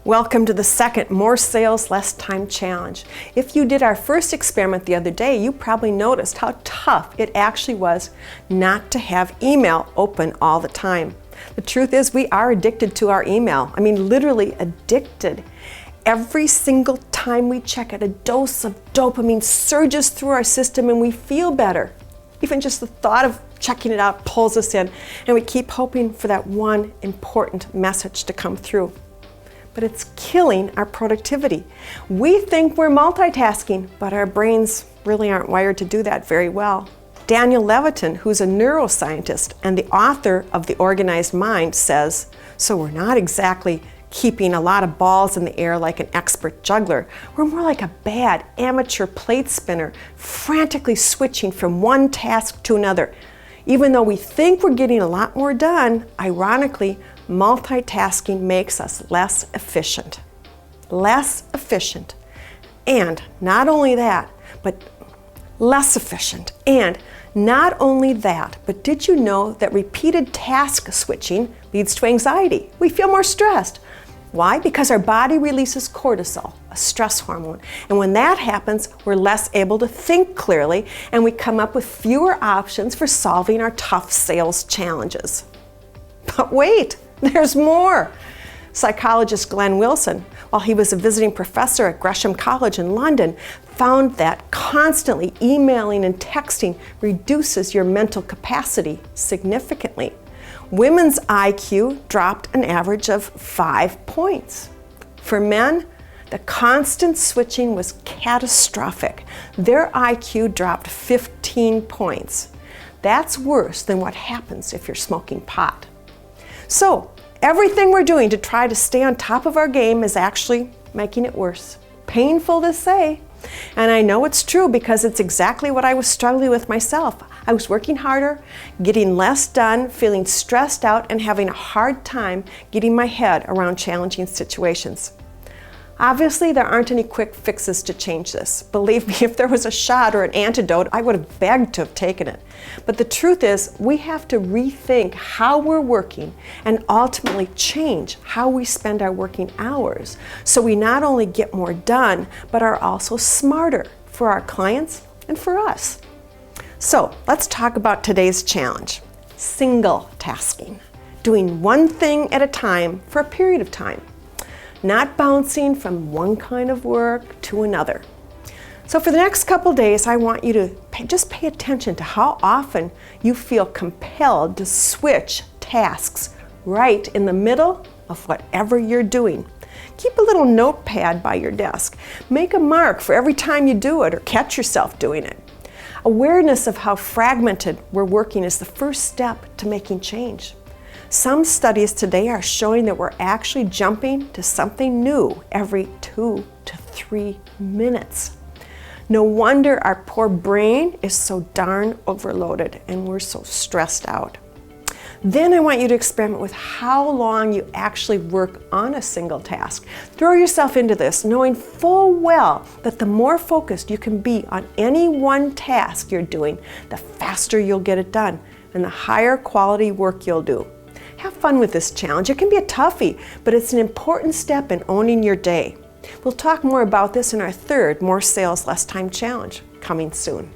Welcome to the second More Sales, Less Time challenge. If you did our first experiment the other day, you probably noticed how tough it actually was not to have email open all the time. The truth is we are addicted to our email. I mean, literally addicted. Every single time we check it, a dose of dopamine surges through our system and we feel better. Even just the thought of checking it out pulls us in, and we keep hoping for that one important message to come through. But it's killing our productivity. We think we're multitasking, but our brains really aren't wired to do that very well. Daniel Levitin, who's a neuroscientist and the author of The Organized Mind, says, so we're not exactly keeping a lot of balls in the air like an expert juggler. We're more like a bad amateur plate spinner, frantically switching from one task to another. Even though we think we're getting a lot more done, ironically, multitasking makes us less efficient. Less efficient. And not only that, but less efficient. And not only that, but did you know that repeated task switching leads to anxiety? We feel more stressed. Why? Because our body releases cortisol, a stress hormone. And when that happens, we're less able to think clearly, and we come up with fewer options for solving our tough sales challenges. But wait, there's more. Psychologist Glenn Wilson, while he was a visiting professor at Gresham College in London, found that constantly emailing and texting reduces your mental capacity significantly. Women's IQ dropped an average of 5 points. For men, the constant switching was catastrophic. Their IQ dropped 15 points. That's worse than what happens if you're smoking pot. So, everything we're doing to try to stay on top of our game is actually making it worse. Painful to say. And I know it's true because it's exactly what I was struggling with myself. I was working harder, getting less done, feeling stressed out, and having a hard time getting my head around challenging situations. Obviously, there aren't any quick fixes to change this. Believe me, if there was a shot or an antidote, I would have begged to have taken it. But the truth is, we have to rethink how we're working and ultimately change how we spend our working hours so we not only get more done, but are also smarter for our clients and for us. So let's talk about today's challenge, single tasking, doing one thing at a time for a period of time. Not bouncing from one kind of work to another. So for the next couple days, I want you to just pay attention to how often you feel compelled to switch tasks right in the middle of whatever you're doing. Keep a little notepad by your desk. Make a mark for every time you do it or catch yourself doing it. Awareness of how fragmented we're working is the first step to making change. Some studies today are showing that we're actually jumping to something new every 2 to 3 minutes. No wonder our poor brain is so darn overloaded and we're so stressed out. Then I want you to experiment with how long you actually work on a single task. Throw yourself into this, knowing full well that the more focused you can be on any one task you're doing, the faster you'll get it done and the higher quality work you'll do. Have fun with this challenge. It can be a toughie, but it's an important step in owning your day. We'll talk more about this in our third More Sales, Less Time challenge coming soon.